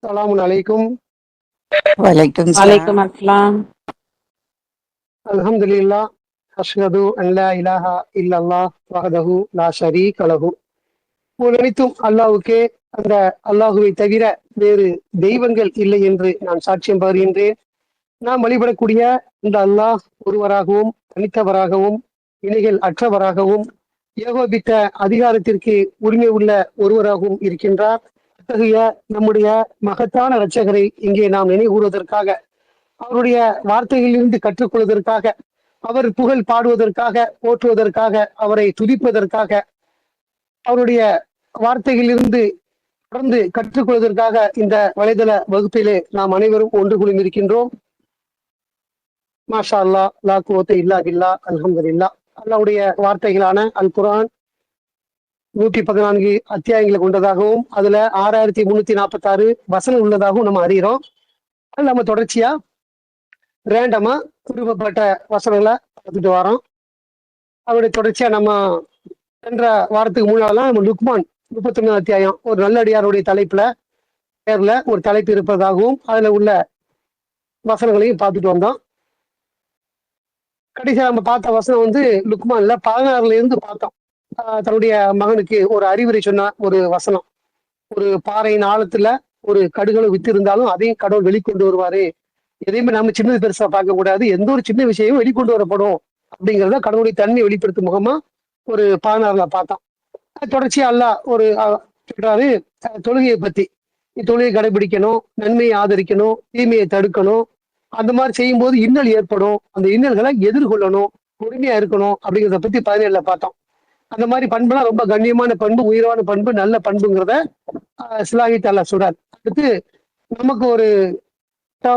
அஸ்ஸலாமு அலைக்கும். வலைக்கும் வலைக்கும் அஸ்ஸலாம். அல்ஹம்துலில்லாஹ். அஷ்ஹது அன் லா இலாஹா இல்லல்லாஹ் வஹ்தஹு லா ஷரீக லஹு. அனைத்தும் அல்லாஹ்வுக்கே, அந்த அல்லாஹுவை தவிர வேறு தெய்வங்கள் இல்லை என்று நான் சாட்சியம் பகர்கின்றேன். நாம் வழிபடக்கூடிய இந்த அல்லாஹ் ஒருவராகவும் தனித்தவராகவும் இணைகள் அற்றவராகவும் ஏகோபித்த அதிகாரத்திற்கு உரிமை உள்ள ஒருவராகவும் இருக்கின்றார். அத்தகைய நம்முடைய மகத்தான இரட்சகரை இங்கே நாம் நினைவு கூறுவதற்காக, அவருடைய வார்த்தைகளிலிருந்து கற்றுக்கொள்வதற்காக, அவர் புகழ் பாடுவதற்காக, போற்றுவதற்காக, அவரை துதிப்பதற்காக, அவருடைய வார்த்தைகளிலிருந்து தொடர்ந்து கற்றுக்கொள்வதற்காக இந்த வலைதள வகுப்பிலே நாம் அனைவரும் ஒன்று குழுமி இருக்கின்றோம். மாஷா அல்லா, லா குவத்த இல்லா பில்லா, அல்ஹம்துலில்லாஹ். அல்லாஹ்வுடைய வார்த்தைகளான அல் குர்ஆன் 114 அத்தியாயங்களை கொண்டதாகவும் அதுல 6346 வசனம் உள்ளதாகவும் நம்ம அறிகிறோம். அது நம்ம தொடர்ச்சியா ரேண்டமா விருப்பப்பட்ட வசனங்களை பார்த்துட்டு வரோம். அவருடைய தொடர்ச்சியா நம்ம சென்ற வாரத்துக்கு முன்னாலாம் நம்ம லுக்மான் 31 அத்தியாயம் ஒரு நல்லடியாருடைய பேர்ல ஒரு தலைப்பு இருப்பதாகவும் அதுல உள்ள வசனங்களையும் பார்த்துட்டு வந்தோம். கடைசியா நம்ம பார்த்த வசனம் லுக்மான்ல 16 இருந்து பார்த்தோம். தன்னுடைய மகனுக்கு ஒரு அறிவுரை சொன்ன ஒரு வசனம். ஒரு பாறையின் ஆழத்துல ஒரு கடுகளை வித்து இருந்தாலும் அதையும் கடவுள் வெளிக்கொண்டு வருவாரு. எதையுமே நம்ம சின்னது பெருசா பார்க்க கூடாது, எந்த ஒரு சின்ன விஷயமும் வெளிக்கொண்டு வரப்படும் அப்படிங்கிறத கடவுளுடைய தன்மையை வெளிப்படுத்தும் முகமா ஒரு 16 பார்த்தோம். தொடர்ச்சியா அல்லாஹ் ஒரு சொல்றாரு தொழுகையை பத்தி. தொழுகை கடைபிடிக்கணும், நன்மையை ஆதரிக்கணும், தீமையை தடுக்கணும். அந்த மாதிரி செய்யும் போது இன்னல் ஏற்படும், அந்த இன்னல்களை எதிர்கொள்ளணும், பொறுமையா இருக்கணும் அப்படிங்கிறத பத்தி 17 பார்த்தோம். அந்த மாதிரி பண்புலாம் ரொம்ப கண்ணியமான பண்பு, உயர்வான பண்பு, நல்ல பண்புங்கிறத சிலாகித் அல்லாஹ் சொல்றாரு. அடுத்து நமக்கு ஒரு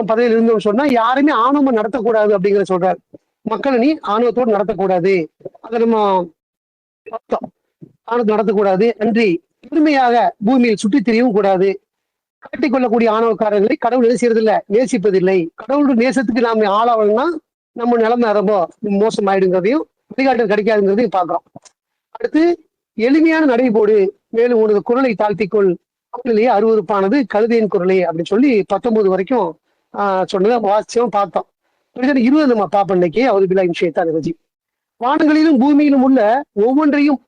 பதவியில் இருந்தோம் சொன்னா யாருமே ஆணவம் நடத்தக்கூடாது அப்படிங்கிறத சொல்றாரு. மக்களை நீ ஆணவத்தோடு நடத்தக்கூடாது, அதை நம்ம பார்த்தோம். ஆணவத்தை நடத்தக்கூடாது, அன்றி பெருமையாக பூமியில் சுற்றி திரியவும் கூடாது. காட்டிக் கொள்ளக்கூடிய ஆணவக்காரர்களை கடவுள் எது செய்யறதில்லை, நேசிப்பதில்லை. கடவுளுடைய நேசத்துக்கு நாம் ஆளாவணும்னா நம்ம நிலைமை ரொம்ப மோசமாயிடுங்கிறதையும் வழிகாட்டல் கிடைக்காதுங்கிறதையும் பார்க்கிறோம். அடுத்து எளிமையான நடைபோடு, மேலும் உனது குரலை தாழ்த்திக்கொள், குரலையே அருவறுப்பானது கழுதையின் குரலே அப்படின்னு சொல்லி 19 வரைக்கும் சொன்னதை வாசிச்சோம் பார்த்தோம். 20 நம்ம பார்ப்போம் இன்னைக்கு. அவர் பிலாயின் ஷைத்தானிர் ரஜீம். வானங்களிலும் பூமியிலும் உள்ள ஒவ்வொன்றையும்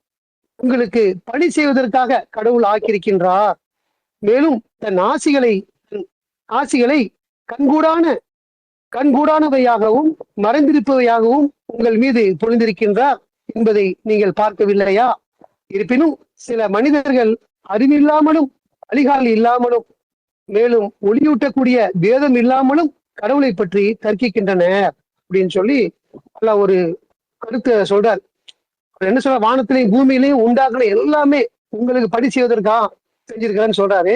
உங்களுக்கு பணி செய்வதற்காக கடவுள் ஆக்கியிருக்கின்றார். மேலும் தன் ஆசிகளை கண்கூடானவையாகவும் மறைந்திருப்பவையாகவும் உங்கள் மீது பொழிந்திருக்கின்றார் என்பதை நீங்கள் பார்க்கவில்லையா? இருப்பினும் சில மனிதர்கள் அறிவில்லாமலும் அழிகால் இல்லாமலும் மேலும் ஒளியூட்டக்கூடிய வேதம் இல்லாமலும் கடவுளை பற்றி தர்க்கிக்கின்றனர் அப்படின்னு சொல்லி அல்லாஹ் ஒரு கருத்தை சொல்றார். என்ன சொல்ற, வானத்திலையும் பூமியிலையும் உண்டாக்குன எல்லாமே உங்களுக்கு பணி செய்வதற்காக செஞ்சிருக்கிறேன்னு சொல்றாரு.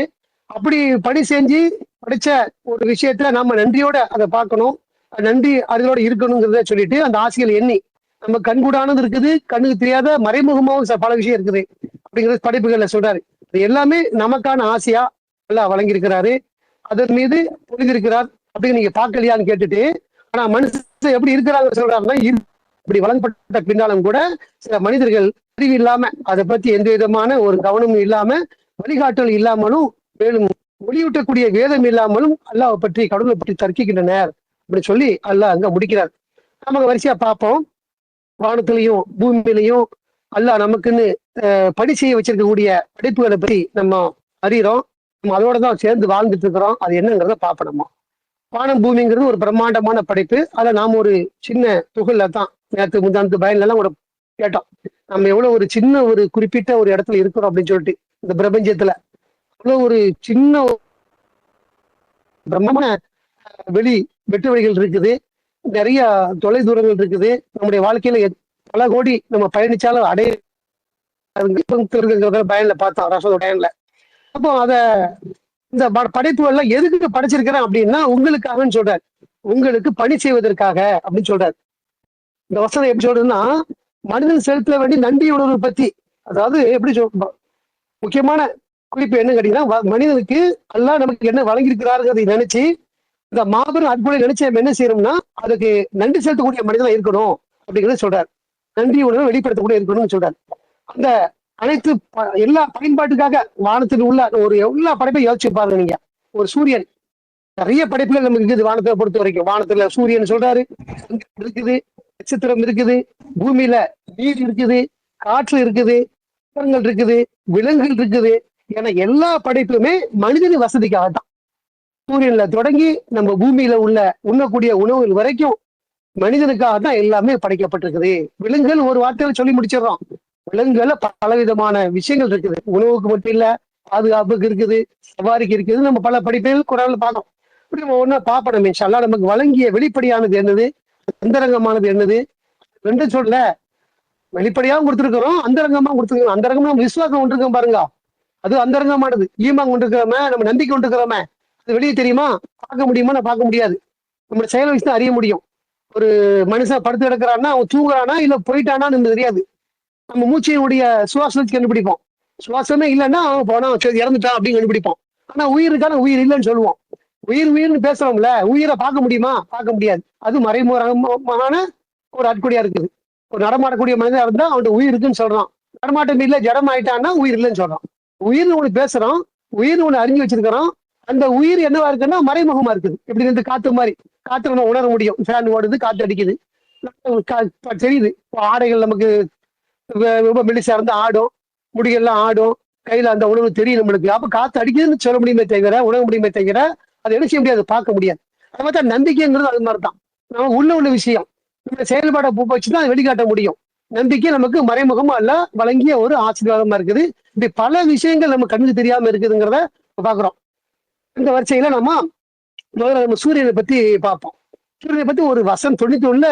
அப்படி பணி செஞ்சு படிச்ச ஒரு விஷயத்துல நம்ம நன்றியோட அதை பார்க்கணும், நன்றி அதோட இருக்கணுங்கிறத சொல்லிட்டு அந்த ஆசைகள் எண்ணி நம்ம கண்கூடானது இருக்குது, கண்ணுக்கு தெரியாத மறைமுகமாகவும் பல விஷயம் இருக்குது அப்படிங்கிறது படைப்புகள்ல சொல்றாரு. அது எல்லாமே நமக்கான ஆசையா எல்லாம் வழங்கியிருக்கிறாரு, அதன் மீது புரிந்திருக்கிறார் அப்படின்னு நீங்க பார்க்கலையான்னு கேட்டுட்டு, ஆனா மனுஷன் எப்படி இருக்கிறாங்க சொல்றாருன்னா, இப்படி வழங்கப்பட்ட பின்னாலும் கூட சில மனிதர்கள் அறிவு இல்லாம, அதை பத்தி எந்த விதமான ஒரு கவனமும் இல்லாம, வழிகாட்டல் இல்லாமலும் மேலும் ஒளியூட்டக்கூடிய வேதம் இல்லாமலும் அல்லாஹ் பற்றி கடவுளை பற்றி தர்க்கிக்கின்றனர் அப்படின்னு சொல்லி அல்லாஹ் அங்க முடிக்கிறார். நமக்கு வரிசையா பார்ப்போம். வானத்திலையும் பூமியிலையும் அல்லாஹ் நமக்குன்னு பணி செய்ய வச்சிருக்கக்கூடிய படைப்புகளை பற்றி நம்ம அறிகிறோம். நம்ம அதோட தான் சேர்ந்து வாழ்ந்துட்டு இருக்கிறோம். அது என்னங்கிறத பார்ப்போம். நம்ம வானம் பூமிங்கிறது ஒரு பிரம்மாண்டமான படைப்பு. அதை நாம் ஒரு சின்ன துகள்ல தான் நேற்று முந்தானத்து பயன்லாம் கூட கேட்டோம். நம்ம எவ்வளவு ஒரு சின்ன ஒரு குறிப்பிட்ட ஒரு இடத்துல இருக்கிறோம் அப்படின்னு சொல்லிட்டு, இந்த பிரபஞ்சத்துல அவ்வளவு ஒரு சின்ன பிரம்மமான வெட்டு வழிகள் இருக்குது, நிறைய தொலை தூரங்கள் இருக்குது. நம்முடைய வாழ்க்கையில பல கோடி நம்ம பயணிச்சாலும் பயன்ல பார்த்தோம் ரசோட பயன்ல. அப்போ இந்த படைப்புகள்லாம் எதுக்கு படைச்சிருக்கிறேன் அப்படின்னா உங்களுக்காகன்னு சொல்றாரு, உங்களுக்கு பணி செய்வதற்காக அப்படின்னு சொல்றாரு. இந்த வசனம் எப்படி சொல்றதுன்னா, மனிதன் செலுத்த வேண்டிய நன்றி உணர்வு பத்தி, அதாவது எப்படி முக்கியமான குறிப்பு என்ன கேட்டீங்கன்னா, மனிதனுக்கு அல்லாஹ் நமக்கு என்ன வழங்கியிருக்கிறாருங்கிறதை நினைச்சு இந்த மாபெரும் அற்புதம் நினைச்சு நம்ம என்ன செய்யறோம்னா அதுக்கு நன்றி செலுத்தக்கூடிய மனிதனா இருக்கணும் அப்படிங்கிறத சொல்றாரு. நன்றி உணர்வை வெளிப்படுத்தக்கூடிய இருக்கணும்னு சொல்றாரு. அந்த அனைத்து எல்லா பயன்பாட்டுக்காக வானத்தில் உள்ள ஒரு எல்லா படைப்பையும் யோசிச்சு பாருங்க நீங்க. ஒரு சூரியன். நிறைய படைப்புகள் நமக்கு இருக்குது வானத்தை பொறுத்த வரைக்கும். வானத்துல சூரியன் சொல்றாரு, சந்திரன் இருக்குது, நட்சத்திரம் இருக்குது, பூமியில நீர் இருக்குது, காற்று இருக்குது, மரங்கள் இருக்குது, விலங்குகள் இருக்குது. என எல்லா படைப்புமே மனிதனின் வசதிக்காகத்தான். சூரியன்ல தொடங்கி நம்ம பூமியில உள்ள உண்ணக்கூடிய உணவுகள் வரைக்கும் மனிதனுக்காக தான் எல்லாமே படைக்கப்பட்டிருக்குது. விலங்குகள் ஒரு வார்த்தையில சொல்லி முடிச்சிடறோம். விலங்குகள்ல பலவிதமான விஷயங்கள் இருக்குது. உணவுக்கு மட்டும் இல்ல, பாதுகாப்புக்கு இருக்குது, சவாரிக்கு இருக்குது. நம்ம பல படிப்புகள் குரான்ல பார்த்தோம். இப்படி நம்ம ஒண்ணா பார்ப்போம். இன்ஷா அல்லாஹ் நமக்கு வழங்கிய வெளிப்படையானது என்னது, அந்தரங்கமானது என்னது, ரெண்டும் சொல்ல. வெளிப்படையாவும் கொடுத்துருக்கிறோம், அந்தரங்கமா கொடுத்துருக்கோம். அந்தரங்கமா நம்ம விசுவாசம் கொண்டிருக்கோம் பாருங்க, அது அந்தரங்கமானது. ஈமான் கொண்டிருக்கிறோமே, நம்ம நம்பிக்கை கொண்டிருக்கிறோமே, அது வெளியே தெரியுமா? பார்க்க முடியுமா? நான் பார்க்க முடியாது. நம்ம செயல் வச்சு தான் அறிய முடியும். ஒரு மனுஷன் படுத்து கிடக்குறான்னா அவன் தூங்குறானா இல்ல போயிட்டானா நமக்கு தெரியாது. நம்ம மூச்சையுடைய சுவாசம் வச்சு கண்டுபிடிப்போம். சுவாசமே இல்லைன்னா அவன் போனா சரி இறந்துட்டான் அப்படின்னு கண்டுபிடிப்போம். ஆனா உயிர் இருக்கான உயிர் இல்லைன்னு சொல்லுவோம். உயிர் உயிர்னு பேசுறோம்ல, உயிரை பார்க்க முடியுமா? பார்க்க முடியாது. அது மறைமுகமான ஒரு அட்கொடியா இருக்குது. ஒரு நடமாடக்கூடிய மனிதன் இருந்தா அவன் உயிர் இருக்குன்னு சொல்றான். நடமாட்டம் இல்ல ஜடம் ஆயிட்டான்னா உயிர் இல்லைன்னு சொல்றான். உயிர்னு ஒண்ணு பேசுறோம், உயிர்னு ஒண்ணு அறிஞ்சு வச்சிருக்கிறோம். அந்த உயிர் என்னவா இருக்குன்னா மறைமுகமா இருக்குது. எப்படி இருந்து காத்து மாதிரி, காத்து நம்ம உணர முடியும். ஃபேன் ஓடுது, காத்து அடிக்குது, தெரியுது. ஆடைகள் நமக்கு ரொம்ப மெலிசா இருந்தா ஆடும், முடிகள்லாம் ஆடும், கையில அந்த உணவு தெரியும் நம்மளுக்கு. அப்ப காத்து அடிக்குதுன்னு சொல்ல முடியுமே தவிர, உணர முடியுமே தவிர, அதை என்ன செய்ய முடியாது, பார்க்க முடியாது. அது மாதிரி தான் நம்பிக்கைங்கிறது அது மாதிரிதான். நம்ம உள்ள விஷயம் இந்த செயல்பாடை வச்சுதான் வெளிக்காட்ட முடியும். நம்பிக்கை நமக்கு மறைமுகமா அல்ல வழங்கிய ஒரு ஆசீர்வாதமா இருக்குது. இப்படி பல விஷயங்கள் நம்ம கண்ணுக்கு தெரியாம இருக்குதுங்கிறத பாக்குறோம். இந்த வரிசையில முதல்ல நம்ம சூரியனை பத்தி பார்ப்போம். சூரியனை பத்தி ஒரு வசனம் 91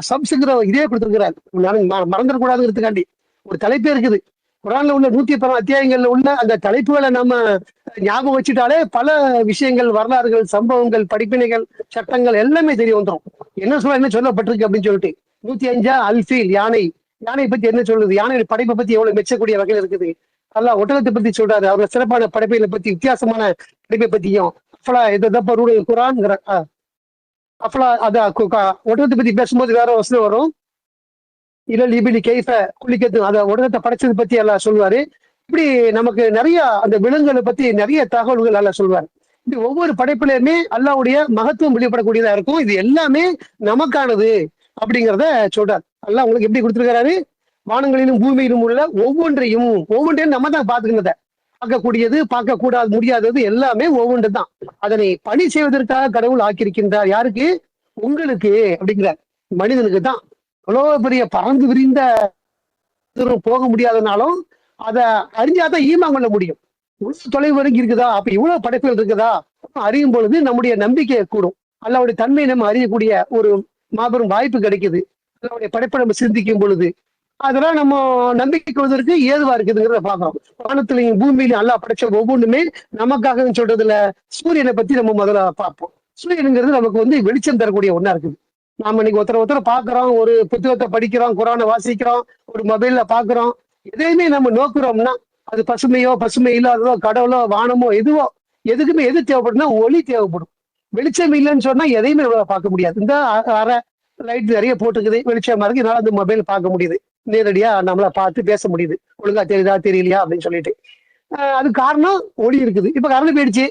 சப்ஸுங்கிற இதே கொடுத்துருக்கிறார். மறந்துடக்கூடாதுங்கிறதுக்காண்டி ஒரு தலைப்பே இருக்குது. குரான்ல உள்ள 110 அத்தியாயங்கள்ல உள்ள அந்த தலைப்புகளை நம்ம ஞாபகம் வச்சுட்டாலே பல விஷயங்கள், வரலாறுகள், சம்பவங்கள், படிப்பினைகள், சட்டங்கள் எல்லாமே தெரிய வந்துடும். என்ன சொல்லப்பட்டிருக்கு அப்படின்னு சொல்லிட்டு 105 அல்ஃபீல் யானை. யானை பத்தி என்ன சொல்லுது, யானை படைப்பை பத்தி எவ்வளவு மெச்சக்கூடிய வகையில் இருக்குது. அல்ல ஒட்டகத்தை பத்தி சொல்றாரு, அவரோட சிறப்பான படைப்புகளை பத்தி, வித்தியாசமான படைப்பை பத்தியும். அஃபலா இது குரான்ங்கிற அஃபலா ஒட்டகத்தை பத்தி பேசும்போது வேற வசனம் வரும். இல்ல இபிலி கைஃப குளிக்கிறது, அதை உடனத்தை படைச்சது பத்தி எல்லாம் சொல்லுவாரு. இப்படி நமக்கு நிறைய அந்த விலங்குகளை பத்தி நிறைய தகவல்கள் எல்லாம் சொல்லுவாரு. இப்படி ஒவ்வொரு படைப்புலையுமே அல்லாவுடைய மகத்துவம் வெளிப்படக்கூடியதா இருக்கும். இது எல்லாமே நமக்கானது அப்படிங்கிறத சொல்றாரு. அல்லாஹ் உங்களுக்கு எப்படி கொடுத்துருக்கிறாரு, வானங்களிலும் பூமியிலும் உள்ள ஒவ்வொன்றையும் நம்ம தான் பார்த்துக்கிறத. பார்க்கக்கூடியது, பார்க்க கூடாது, முடியாதது எல்லாமே ஒவ்வொன்று தான். அதனை பணி செய்வதற்காக கடவுள் ஆக்கியிருக்கின்றார். யாருக்கு? உங்களுக்கு அப்படிங்கிறார். மனிதனுக்கு தான். எவ்வளவு பெரிய பறந்து விரிந்த போக முடியாதனாலும் அதை அறிஞ்சாதான் ஈமான் கொள்ள முடியும். இவ்வளவு தொலைவு வரைக்கும் இருக்குதா, அப்ப இவ்வளவு படைப்புகள் இருக்குதா அறியும் பொழுது நம்முடைய நம்பிக்கை கூடும். அல்லாவுடைய தன்மையை நம்ம அறியக்கூடிய ஒரு மாபெரும் வாய்ப்பு கிடைக்குது. அல்லாவுடைய படைப்பை நம்ம சிந்திக்கும் பொழுது அதெல்லாம் நம்ம நம்பிக்கை கொள்வதற்கு ஏதுவா இருக்குதுங்கிறத பாக்குறோம். வானத்திலையும் பூமியிலையும் அல்லாஹ் படைச்ச ஒவ்வொன்றுமே நமக்காக சொல்றதுல சூரியனை பத்தி நம்ம முதல்ல பார்ப்போம். சூரியனுங்கிறது நமக்கு வெளிச்சம் தரக்கூடிய ஒண்ணா இருக்குது. நாம இன்னைக்கு ஒருத்தர் பாக்குறோம், ஒரு புத்தகத்தை படிக்கிறோம், குரானை வாசிக்கிறோம், ஒரு மொபைல்ல பாக்குறோம். எதையுமே நம்ம நோக்குறோம்னா அது பசுமை இல்லாததோ, கடவுளோ, வானமோ, எதுக்குமே எது தேவைப்படும்னா ஒளி தேவைப்படும். வெளிச்சம் இல்லைன்னு சொன்னா எதையுமே பார்க்க முடியாது. இந்த அரை லைட் நிறைய போட்டுக்குது, வெளிச்சமா இருக்கு, என்னால அந்த மொபைல் பார்க்க முடியுது, நேரடியா நம்மள பார்த்து பேச முடியுது. ஒழுங்கா தெரியுதா தெரியலையா அப்படின்னு சொல்லிட்டு. அது காரணம் ஒளி இருக்குது. இப்ப கரண்ட் போயிடுச்சு,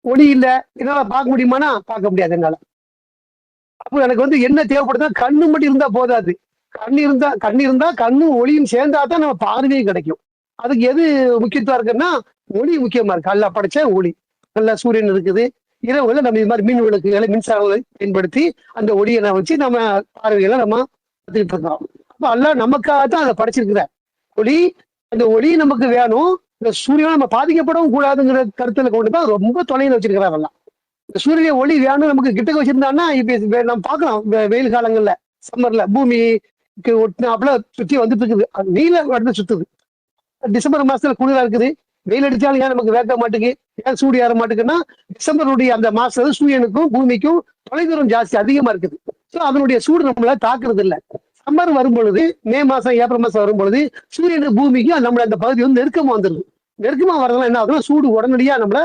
ஒளி இல்ல, என்னால பார்க்க முடியுமானா பார்க்க முடியாது என்னால. அப்போ எனக்கு என்ன தேவைப்படுதுன்னா கண்ணு மட்டும் இருந்தா போதாது. கண்ணு இருந்தா கண்ணும் ஒளியும் சேர்ந்தாதான் நம்ம பார்வையும் கிடைக்கும். அதுக்கு எது முக்கியத்துவம் இருக்குன்னா ஒளி முக்கியமா இருக்கு. அல்ல படைச்ச ஒளி. நல்ல சூரியன் இருக்குது. இரவுல நம்ம இது மாதிரி மின் விளக்குகளை, மின்சாரங்களை பயன்படுத்தி அந்த ஒளியை வச்சு நம்ம பார்வைகளை நம்ம பார்த்துக்கிட்டு இருக்கிறோம். அப்ப அல்ல நமக்காகத்தான் அதை படைச்சிருக்கிற ஒளி. அந்த ஒளி நமக்கு வேணும். இந்த சூரியனை நம்ம பாதிக்கப்படவும் கூடாதுங்கிற கருத்துல கொண்டுதான் ரொம்ப தொலைவில் வச்சிருக்கிறாரெல்லாம். இந்த சூரிய ஒளி வேணும் நமக்கு கிட்டக்க வச்சிருந்தான்னா இப்ப நம்ம பார்க்கலாம். வெயில் காலங்கள்ல, சம்மர்ல பூமிக்கு ஒட்டினாப்புல சுத்தி வந்துட்டு இருக்குது. அது நீல இடத்துல சுத்துது. டிசம்பர் மாசத்துல குளிரா இருக்குது, வெயில் அடிச்சாலும் ஏன் நமக்கு வேக்க மாட்டேங்குது, ஏன் சூடு ஏற மாட்டேங்குன்னா டிசம்பருடைய அந்த மாசத்துல சூரியனுக்கும் பூமிக்கும் தொலைதூரம் ஜாஸ்தி அதிகமா இருக்குது. ஸோ அதனுடைய சூடு நம்மள தாக்குறது இல்லை. சம்மர் வரும் பொழுது, மே மாசம், ஏப்ரல் மாசம் வரும் பொழுது சூரியனு பூமிக்கும் நம்மள அந்த பகுதி நெருக்கமா வந்துருது. நெருக்கமா வரதுனால என்ன ஆகுதுன்னா சூடு உடனடியா நம்மள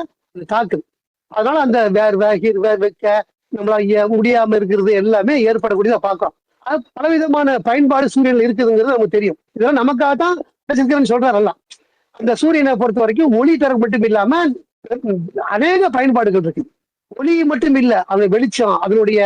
தாக்குது. அதனால அந்த வெக்க நம்மளால முடியாம இருக்கிறது எல்லாமே ஏற்படக்கூடியதா பார்க்கிறோம். அது பலவிதமான பயன்பாடு சூரியன்ல இருக்குதுங்கிறது நமக்கு தெரியும். இதெல்லாம் நமக்காகத்தான் சொல்றாரல்ல. அந்த சூரியனை பொறுத்த வரைக்கும் ஒளி தர மட்டும் இல்லாம அநேக பயன்பாடுகள் இருக்கு. ஒளி மட்டும் இல்ல, அந்த வெளிச்சம், அதனுடைய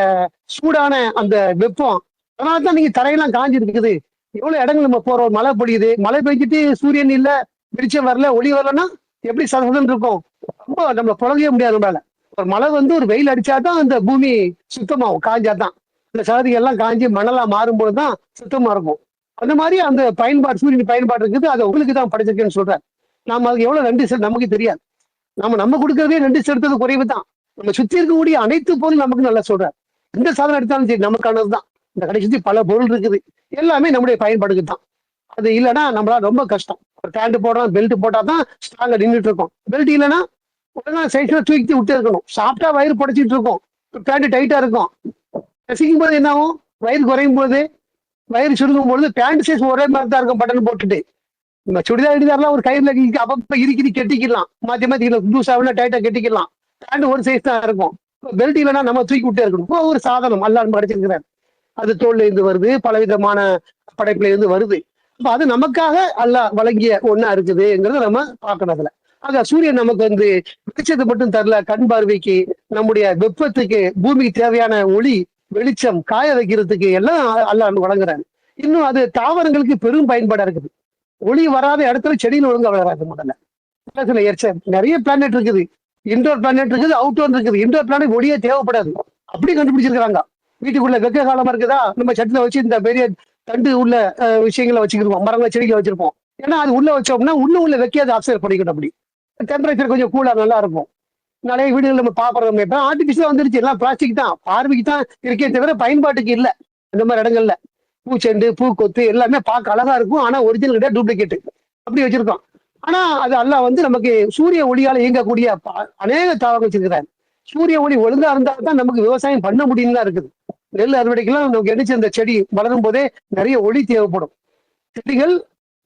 சூடான அந்த வெப்பம். அதனாலதான் நீங்க தரையெல்லாம் காஞ்சி இருக்குது. எவ்வளவு இடங்கள் நம்ம போறோம், மழை பொழியுது, மழை பெஞ்சிட்டு சூரியன் இல்ல, வெளிச்சம் வரல, ஒளி வரலன்னா எப்படி சதவீதம் இருக்கும்? ரொம்ப நம்ம புழங்கவே முடியாது நம்மளால. ஒரு மழை வந்து ஒரு வெயில் அடிச்சாதான் அந்த பூமி சுத்தமாகும், காஞ்சாதான். இந்த சகதிகள் எல்லாம் காஞ்சி மணலா மாறும்போதுதான் சுத்தமா இருக்கும். அந்த மாதிரி அந்த பயன்பாடு, சூரியன் பயன்பாடு இருக்குது. அதை உங்களுக்கு தான் படைச்சிருக்கேன்னு சொல்றேன். நாம அதுக்கு எவ்வளவு நன்றி செலுத்த நமக்கு தெரியாது. நம்ம கொடுக்கறதே நன்றி செலுத்துறது குறைவு தான். நம்ம சுத்தி இருக்கக்கூடிய அனைத்து பொருள் நமக்கு நல்லா சொல்றாரு. எந்த சாதனம் எடுத்தாலும் சரி நமக்கானதுதான். இந்த கடை சுத்தி பல பொருள் இருக்குது, எல்லாமே நம்முடைய பயன்பாடுக்கு தான். அது இல்லைன்னா நம்மளால ரொம்ப கஷ்டம். ஒரு பேண்ட் போடுறோம், பெல்ட் போட்டாதான் ஸ்ட்ராங்கா நின்றுட்டு இருக்கோம். பெல்ட் இல்லைன்னா உடனே சைஸ்ல தூக்கி விட்டு இருக்கணும். சாப்பிட்டா வயிறு புடைச்சிட்டு இருக்கும், பேண்ட் டைட்டா இருக்கும். ரசிக்கும் போது என்ன ஆகும்? வயிறு குறையும் போது, வயிறு சுருங்கும் பொழுது பேண்ட் சைஸ் ஒரே மாதிரி தான் இருக்கும். பட்டன் போட்டுட்டு நம்ம சுடிதார் இடிதாரெல்லாம் ஒரு கயிறுல அப்பப்ப இறுக்கி கெட்டிக்கலாம், மாத்தி மாத்தி லூசாவில டைட்டா கெட்டிக்கலாம். பேண்ட் ஒரு சைஸ் தான் இருக்கும். பெல்ட் இல்லைன்னா நம்ம தூக்கி விட்டே இருக்கணும். ஒரு சாதனம் அல்ல படைச்சிருக்கிறார். அது தோல்ல இருந்து வருது, பலவிதமான படைப்புல இருந்து வருது. அப்ப அது நமக்காக அல்லாஹ் வழங்கிய ஒண்ணா இருக்குதுங்கிறத நம்ம பார்க்கணும் அதுல. ஆக சூரியன் நமக்கு வந்து வெளிச்சத்தை மட்டும் தரல, கண் பார்வைக்கு, நம்முடைய வெப்பத்துக்கு, பூமிக்கு தேவையான ஒளி வெளிச்சம், காய வைக்கிறதுக்கு எல்லாம் அல்லாஹ் வழங்குறாரு. இன்னும் அது தாவரங்களுக்கு பெரும் பயன்பாடா இருக்குது. ஒளி வராத இடத்துல செடியில் ஒழுங்கா வளராது. முதல்ல சில நிறைய பிளானட் இருக்குது, இன்டோர் பிளானட் இருக்குது, அவுட்டோர் இருக்குது. இன்டோர் பிளானட் ஒளியே தேவைப்படாது, அப்படி கண்டுபிடிச்சிருக்காங்க. வீட்டுக்குள்ள வெக்க காலமா இருக்குதா, நம்ம சட்டில வச்சு இந்த பெரிய தண்டு உள்ள விஷயங்களை வச்சுக்கிருப்போம், மரங்களை செடிகளை வச்சிருப்போம். ஏன்னா அது உள்ள வச்சோம்னா உள்ள வைக்காது, அப்சர்வ் பண்ணிக்கணும். அப்படி டெம்பரேச்சர் கொஞ்சம் கூலா நல்லா இருக்கும். நிறைய வீடுகள் நம்ம பாக்குறோம், இப்ப ஆர்டிபிஷியலா வந்துருச்சு, எல்லாம் பிளாஸ்டிக் தான், பார்வைக்கு தான் இருக்கே தவிர பயன்பாட்டுக்கு இல்லை. இந்த மாதிரி இடங்கள்ல பூச்செண்டு, பூக்கொத்து எல்லாமே பார்க்க அழகா இருக்கும், ஆனா ஒரிஜினல் கிடையாது, டூப்ளிகேட் அப்படி வச்சிருக்கோம். ஆனா அது அல்லாஹ் வந்து நமக்கு சூரிய ஒளியால இயங்கக்கூடிய அநேக தாவரங்கள் வச்சிருக்கிறார். சூரிய ஒளி ஒழுங்கா இருந்தா தான் நமக்கு விவசாயம் பண்ண முடியும் தான் இருக்குது. நெல் அறுவடைக்கெல்லாம் நமக்கு எடிச்சு அந்த செடி வளரும் போதே நிறைய ஒளி தேவைப்படும். செடிகள்,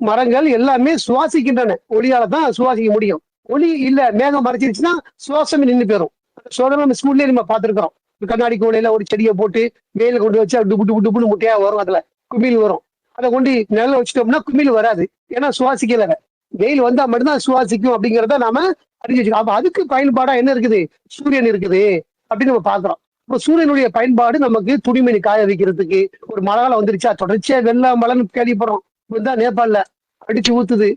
மரங்கள் எல்லாமே சுவாசிக்கின்றன, ஒளியால தான் சுவாசிக்க முடியும். ஒளி இல்ல, மேகம் மறைச்சிருச்சுன்னா சுவாசமே நின்று போயிடும். சோதனை நம்ம ஸ்கூல்லயே நம்ம பார்த்திருக்கிறோம். கண்ணாடி கோலையில ஒரு செடியை போட்டு வெயில கொண்டு வச்சு டுப்பு டுப்பு டுப்புன்னு முட்டையா வரும், அதுல குமிழ் வரும். அதை கொண்டு நிழல வச்சுட்டோம்னா குமிழ் வராது, ஏன்னா சுவாசிக்கல. வெயில் வந்தா மட்டும்தான் சுவாசிக்கும் அப்படிங்கிறத நாம அறிஞ்சு வச்சுக்கோம். அப்ப அதுக்கு பயன்பாடா என்ன இருக்குது? சூரியன் இருக்குது அப்படின்னு நம்ம பாக்குறோம். இப்போ சூரியனுடைய பயன்பாடு நமக்கு துணிமணி காய வைக்கிறதுக்கு. ஒரு மழை காலம் வந்துருச்சா, தொடர்ச்சியா வெள்ளம் மழைன்னு கேள்விப்படுறோம். இப்பதான் நேபாளில அடிச்சு ஊத்துது,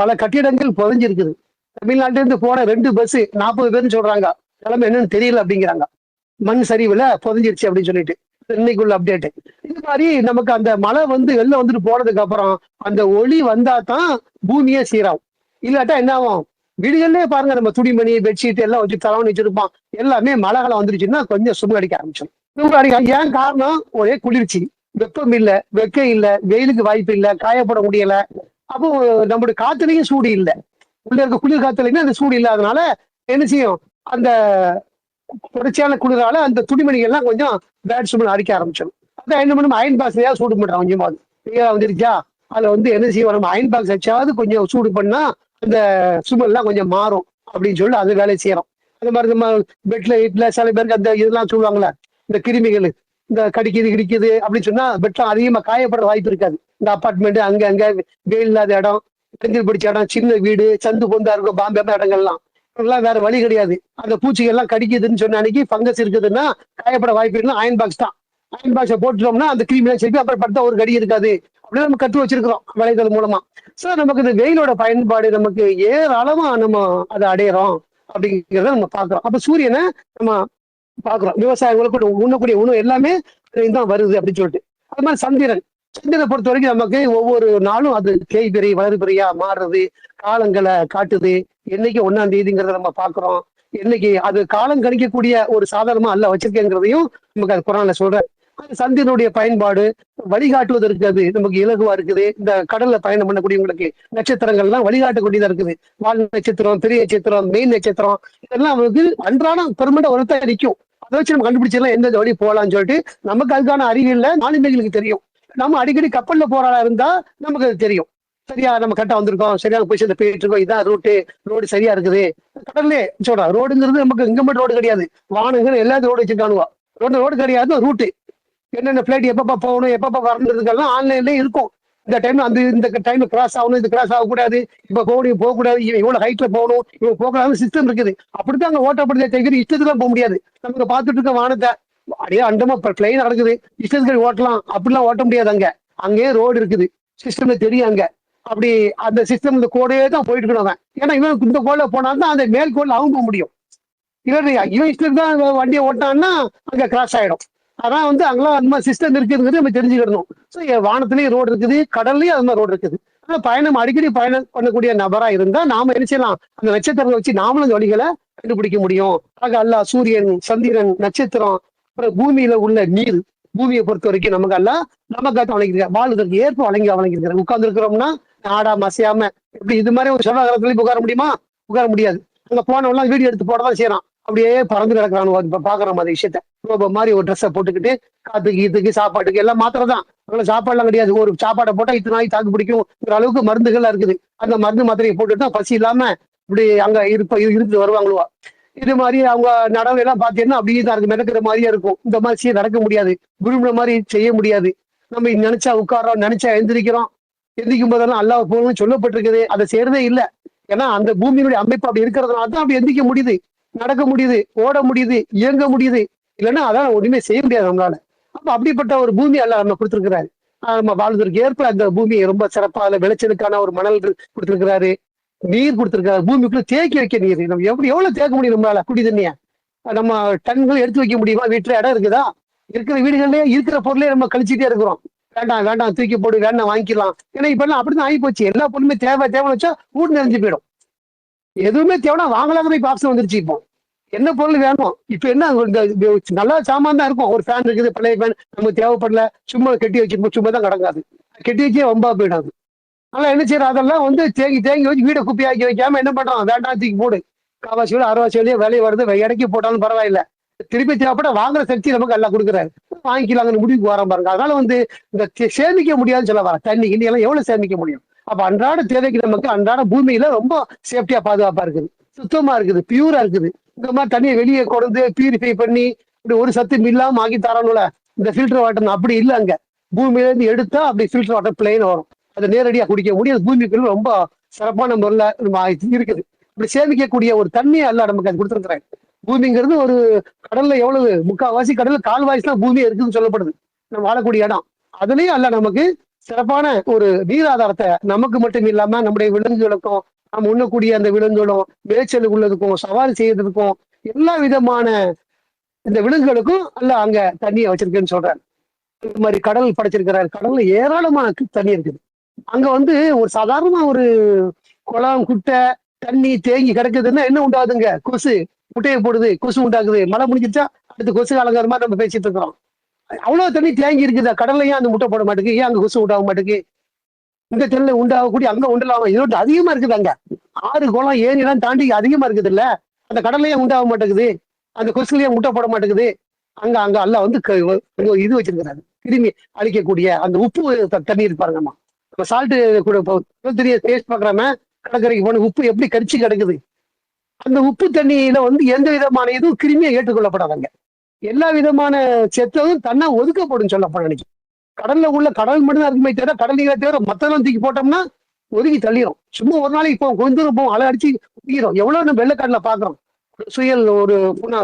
பல கட்டிடங்கள் புதஞ்சிருக்குது. தமிழ்நாட்டில இருந்து போன 2 பஸ் 40 பேர்னு சொல்றாங்க, கிளம்ப என்னன்னு தெரியல அப்படிங்கிறாங்க. மண் சரிவுல புதஞ்சிருச்சு அப்படின்னு சொல்லிட்டு இன்னைக்குள்ள அப்டேட். இது மாதிரி நமக்கு அந்த மழை வந்து வெளில வந்துட்டு போனதுக்கு அப்புறம் அந்த ஒளி வந்தா தான் பூமியே சீராகும். இல்லாட்டா என்ன ஆகும்? வீடுகள்லயே பாருங்க, நம்ம துணிமணி, பெட்ஷீட் எல்லாம் வச்சு தலவணி வச்சிருப்போம். எல்லாமே மழை காலம் வந்துருச்சுன்னா கொஞ்சம் சுமை அடிக்க ஆரம்பிச்சிடும். சுமை அடிக்க ஏன் காரணம்? ஒரே குளிர்ச்சி, வெப்பம் இல்ல, வெக்க இல்ல, வெயிலுக்கு வாய்ப்பு இல்ல, காயப்பட முடியல. அப்போ நம்மளுடைய காத்துலயும் சூடு இல்லை, உள்ள இருக்க குளிர் காத்துலயுமே அந்த சூடு இல்லாதனால என்ன செய்யும்? அந்த தொடர்ச்சியான குளிரால அந்த துணிமணிகள் எல்லாம் கொஞ்சம் பேட் சுமல் அடிக்க ஆரம்பிச்சிடும். அதான் என்ன பண்ணும், அயன் பாக்ஸ்லயா சூடு பண்றோம். கொஞ்சமாவது வெயிலா வந்துருச்சா அதுல வந்து என்ன செய்வோம், நம்ம அயன் பாக்ஸ் வச்சாவது கொஞ்சம் சூடு பண்ணா அந்த சுமல் எல்லாம் கொஞ்சம் மாறும் அப்படின்னு சொல்லி அது வேலையை செய்யறோம். அந்த மாதிரி நம்ம பெட்ல இட்ல சில பேருக்கு அந்த இதெல்லாம் சொல்லுவாங்களே, இந்த கிருமிகள் இந்த கடிக்குது அப்படின்னு சொன்னா பெட்லாம் அதிகமா காயப்பட வாய்ப்பு இருக்காது. இந்த அப்பார்ட்மெண்ட் அங்க வெயில் இல்லாத இடம், பெஞ்சல் பிடிச்ச இடம், சின்ன வீடு, சந்து பொந்தா இருக்கும் பாம்பே இடங்கள்லாம், எல்லாம் வேற வழி கிடையாது. அந்த பூச்சிகள் எல்லாம் கடிக்குதுன்னு சொன்ன அன்னைக்கு ஃபங்கஸ் இருக்குதுன்னா காயப்பட வாய்ப்பு இல்லை. அயன் பாக்ஸ் தான், அயன் பாக்ஸை போட்டுட்டோம்னா அந்த கிருமி எல்லாம் சரி, அப்புறம் படுத்தா ஒரு கடி இருக்காது. அப்படியே நம்ம கட்டு வச்சிருக்கிறோம் வலைதளம் மூலமா. சோ நமக்கு இந்த வெயிலோட பயன்பாடு நமக்கு ஏராளமா நம்ம அதை அடையிறோம் அப்படிங்கிறத நம்ம பாக்குறோம். அப்ப சூரியனை நம்ம பாக்குறோம், விவசாயிகளுக்கு உண்ணக்கூடிய உணவு எல்லாமே தான் வருது அப்படின்னு சொல்லிட்டு. அது மாதிரி சந்திரனை பொறுத்த வரைக்கும் நமக்கு ஒவ்வொரு நாளும் அது தேய்பிரை வளர்பிறையா மாறுறது, காலங்களை காட்டுது. என்னைக்கு 1ஆம் தேதிங்கிறத நம்ம பாக்குறோம். என்னைக்கு அது காலம் கணிக்கக்கூடிய ஒரு சாதாரணமா அல்ல வச்சிருக்கேங்கிறதையும் நமக்கு அது குரான்ல சொல்ற. அது சந்திரனுடைய பயன்பாடு வழிகாட்டுவதற்கு அது நமக்கு இலகுவா இருக்குது. இந்த கடல்ல பயணம் பண்ணக்கூடியவங்களுக்கு நட்சத்திரங்கள்லாம் வழிகாட்டக்கூடியதா இருக்குது. வால் நட்சத்திரம், பெரிய நட்சத்திரம், மெயின் நட்சத்திரம், இதெல்லாம் நமக்கு அன்றாடம் பெருமண்ட ஒருத்தா நிற்கும். அதை வச்சு நம்ம கண்டுபிடிச்சிடலாம் எந்த வழி போகலாம்னு சொல்லிட்டு. நமக்கு அதுக்கான அறிவு இல்லை, மாலுமிகளுக்கு தெரியும். நம்ம அடிக்கடி கப்பல்ல போறாளா இருந்தா நமக்கு அது தெரியும். சரியா நம்ம கரெக்டா வந்திருக்கோம், சரியான பொசிஷன்ல போயிட்டு இருக்கோம், இதான் ரோடு சரியா இருக்குது. கடல்லே சொல்றா, ரோடுங்கிறது நமக்கு இங்க மட்டும் ரோடு கிடையாது, வானங்கள் எல்லாத்தையும் ரோடு வச்சிருக்கானுவா. ரோடு கிடையாது, ரூட்டு என்னென்ன பிளைட் எப்பப்ப போகணும், எப்பப்ப வரணுன்றதுக்கெல்லாம் ஆன்லைன்லயே இருக்கும். இந்த டைம்ல இந்த டைம்ல கிராஸ் ஆகணும், இது கிராஸ் ஆகக்கூடாது, இப்ப போகக்கூடாது, இவ்வளவு ஹைட்ல போகணும், இவ்வளவு போகக்கூடாது சிஸ்டம் இருக்குது. அப்படித்தான் அங்க ஓட்டப்படுதே தவிர இஷ்டத்துலாம் போக முடியாது. நமக்கு பார்த்துட்டு இருக்க வானத்தை அப்படியே அண்டமா பிளைன் நடக்குது, இஷ்டத்துக்கு ஓட்டலாம் அப்படிலாம் ஓட்ட முடியாது. அங்கேயே ரோடு இருக்குது, சிஸ்டம்ல தெரியும் அங்க. அப்படி அந்த சிஸ்டம் இந்த கோடே தான் போயிட்டு இருக்கணும் அவன். ஏன்னா இவன் இந்த கோல போனால்தான் அந்த மேல் கோல அவன் போக முடியும். இவன் இஷ்டத்துக்கு தான் வண்டியை ஓட்டான்னா அங்க கிராஸ் ஆயிடும். அதான் அங்கெல்லாம் அந்த மாதிரி சிஸ்டம் இருக்குதுங்கிறது நம்ம தெரிஞ்சுக்கிடணும். ஸோ வானத்திலயும் ரோடு இருக்குது, கடல்லயும் அது மாதிரி ரோடு இருக்குது. ஆனா அடிக்கடி பயணம் பண்ணக்கூடிய நபரா இருந்தா நாம என்ன செய்யலாம், அந்த நட்சத்திரத்தை வச்சு நாமளும் அந்த வழிகளை கண்டுபிடிக்க முடியும். ஆக அல்லாஹ் சூரியன், சந்திரன், நட்சத்திரம், அப்புறம் பூமியில உள்ள நீர், பூமியை பொறுத்த வரைக்கும் நமக்காக வழங்கிருக்காங்க, வாழ்வதற்கு ஏற்ப வழங்கிருக்காங்க. உட்கார்ந்து இருக்கிறோம்னா ஆடாம அசையாம இப்படி இது மாதிரி ஒரு செவ்வாய் உட்கார முடியுமா? உட்கார முடியாது. அங்க போனவெல்லாம் வீடியோ எடுத்து போடதான் செய்யறான். அப்படியே பறந்து கிடக்குறான். இப்ப பாக்குறோம் அந்த விஷயத்த. ரோபோ மாதிரி ஒரு ட்ரெஸ்ஸை போட்டுக்கிட்டு காத்துக்கு இதுக்கு சாப்பாட்டுக்கு எல்லாம் மாத்திரதான். அவ்வளவு சாப்பாடுலாம் கிடையாது. ஒரு சாப்பாடை போட்டா இத்தனை நாய் தாக்கு பிடிக்கும் அளவுக்கு மருந்துகள்லாம் இருக்குது. அந்த மருந்து மாத்திரையை போட்டுட்டு தான் பசி இல்லாம இப்படி அங்க இருந்து வருவாங்களோ. இது மாதிரி அவங்க நடவு எல்லாம் பாத்தீங்கன்னா அப்படியே தான் இருக்கு, நடக்கிற மாதிரியே இருக்கும். இந்த மாதிரி நடக்க முடியாது, விரும்புற மாதிரி செய்ய முடியாது. நம்ம நினைச்சா உட்காரோம், நினைச்சா எந்திரிக்கிறோம். எந்திரிக்கும் போதெல்லாம் அல்லாஹ் போகணும்னு சொல்லப்பட்டிருக்குது, அதை செய்யறதே இல்லை. ஏன்னா அந்த பூமியினுடைய அமைப்பு அப்படி இருக்கிறதுனால தான் அப்படி எந்திரிக்க முடியுது, நடக்க முடியுது, ஓட முடியுது, இயங்க முடியுது. இல்லைன்னா அதான் ஒண்ணுமே செய்ய முடியாது நம்மளால. அப்ப அப்படிப்பட்ட ஒரு பூமி அல்லாஹ் நம்ம கொடுத்திருக்கிறாரு. நம்ம வாழ்வதற்கு ஏற்ப அந்த பூமியை ரொம்ப சிறப்பா அதுல விளைச்சலுக்கான ஒரு மணல் கொடுத்திருக்கிறாரு, நீர் கொடுத்திருக்காரு. பூமிக்குள்ள தேக்கி வைக்க நீர் நம்ம எவ்வளவு தேக்க முடியும் நம்மளால? குடி தண்ணிய நம்ம டன்கள் எடுத்து வைக்க முடியுமா? வீட்டுல இடம் இருக்குதா? இருக்கிற வீடுகள்லயே இருக்கிற பொருளே நம்ம கழிச்சுட்டே இருக்கிறோம். வேண்டாம் வேண்டாம் தூக்கி போடு, வேண்டாம் வாங்கிக்கலாம். ஏன்னா இப்ப எல்லாம் அப்படிதான் ஆகி போச்சு. எல்லா பொருளுமே தேவைன்னு வச்சா வீடு நிறைஞ்சு போயிடும். எதுவுமே தேவைன்னா வாங்கலாங்கிற இப்ப ஆப்ஷன் வந்துருச்சு. இப்போ என்ன பொருள் வேணும்? இப்ப என்ன நல்ல சாமான் தான் இருக்கும். ஒரு ஃபேன் இருக்குது, பழைய ஃபேன், நமக்கு தேவைப்படல, சும்மா கட்டி வச்சிருப்போம், சும்மா தான் கிடக்காது. கட்டி வச்சே வம்பா போயிடாது. ஆனா என்ன செய்யறோம், அதெல்லாம் தேங்கி வச்சு வீடை குப்பையாக்கி வைக்காம என்ன பண்றோம், வேண்டாம் தூக்கி போடு, காவாசி வேலை அரைவாசி வேலையே வேலையை வருது, இடைக்கு போட்டாலும் பரவாயில்ல, திருப்பி தேவைப்பட வாங்குற சக்தி நமக்கு எல்லாம் கொடுக்குறாரு, வாங்கிக்கலாங்கன்னு முடிவுக்கு வர பாருங்க. அதனால இந்த சேமிக்க முடியாதுன்னு சொல்ல வர தண்ணி கிண்ணி எல்லாம் எவ்வளவு சேமிக்க முடியும்? அப்ப அன்றாட தேவைக்கு நமக்கு அன்றாட பூமியில ரொம்ப சேஃப்டியா பாதுகாப்பா இருக்குது, சுத்தமா இருக்குது, பியூரா இருக்குது. இந்த மாதிரி தண்ணியை வெளியே கொண்டு பியூரிஃபை பண்ணி இப்படி ஒரு சத்து இல்லாம ஆக்கி தரணும்ல. இந்த ஃபில்டர் வாட்டர் அப்படி இல்லை. அங்க பூமியில இருந்து எடுத்தா அப்படி ஃபில்டர் வாட்டர் பிளெயின் வரும், அதை நேரடியா குடிக்க முடியாது. பூமிக்குள்ள ரொம்ப சிறப்பான முறையில் இருக்குது. இப்படி சேமிக்கக்கூடிய ஒரு தண்ணியை எல்லாம் நமக்கு அது கொடுத்துருக்குறாங்க. பூமிங்கிறது ஒரு கடல்ல எவ்வளவு முக்கால்வாசி கடல்ல கால்வாசி தான் பூமி இருக்குதுன்னு சொல்லப்படுது, நம்ம வாழக்கூடிய இடம். அதுலயும் அல்ல நமக்கு சிறப்பான ஒரு நீராதாரத்தை நமக்கு மட்டும் இல்லாம நம்முடைய விலங்குகளுக்கும், நாம் உண்ணக்கூடிய அந்த விலங்குகளும், மேய்ச்சலுக்கு உள்ளதுக்கும், சவாரி செய்யறதுக்கும், எல்லா விதமான இந்த விலங்குகளுக்கும் அல்ல அங்க தண்ணியை வச்சிருக்கேன்னு சொல்றாரு. இந்த மாதிரி கடல் படைச்சிருக்கிறாரு. கடல்ல ஏராளமான தண்ணி இருக்குது. அங்க ஒரு சாதாரண ஒரு குளம், குட்டை, தண்ணி தேங்கி கிடக்குதுன்னா என்ன உண்டாகுதுங்க? கொசு முட்டையை போடுது, கொசு உண்டாக்குது. மழை முடிஞ்சிச்சா அடுத்து கொசு அலங்கார மாதிரி நம்ம பேசிட்டு இருக்கிறோம். அவ்வளவு தண்ணி தேங்கி இருக்குதா? கடல்ல ஏன் அந்த முட்டை போட மாட்டேங்குது? ஏன் அங்க கொசு உண்டாக மாட்டேங்குது? இந்த தெருல உண்டாகக்கூடிய அங்க உண்டலாம இதோட அதிகமா இருக்குது. அங்க ஆறு, குளம், ஏரி எல்லாம் தாண்டி அதிகமா இருக்குது இல்ல? அந்த கடல்லையே உண்டாக மாட்டேங்குது, அந்த கொசுலயே முட்டை போட மாட்டேங்குது. அங்க அங்க அல்ல இது வச்சிருக்கிறாரு, கிருமி அழிக்கக்கூடிய அந்த உப்பு தண்ணி இருப்பாருங்கம்மா. நம்ம சால்ட்டு கூட தெரிய டேஸ்ட் பாக்குறாம கடற்கரைக்கு போன உப்பு எப்படி கரிச்சு கிடக்குது. அந்த உப்பு தண்ணியில எந்த விதமான இதுவும் கிருமியை ஏற்றுக்கொள்ளப்படாதாங்க. எல்லா விதமான செத்ததும் தன்னை ஒதுக்கப்படும் சொல்லப்பட நினைக்கும். கடல்ல உள்ள கடல் மட்டும்தான் இருக்குமே தவிர கடல் நீரை தவிர மத்தெல்லாம் தூக்கி போட்டோம்னா ஒதுக்கி தள்ளிடும். சும்மா ஒரு நாளைக்கு இப்போ கொஞ்ச தூரம் போவோம், அலை அடிச்சு ஒதுக்கிறோம். எவ்வளவு நம்ம வெள்ளக்காடுல பாக்குறோம். சுயல், ஒரு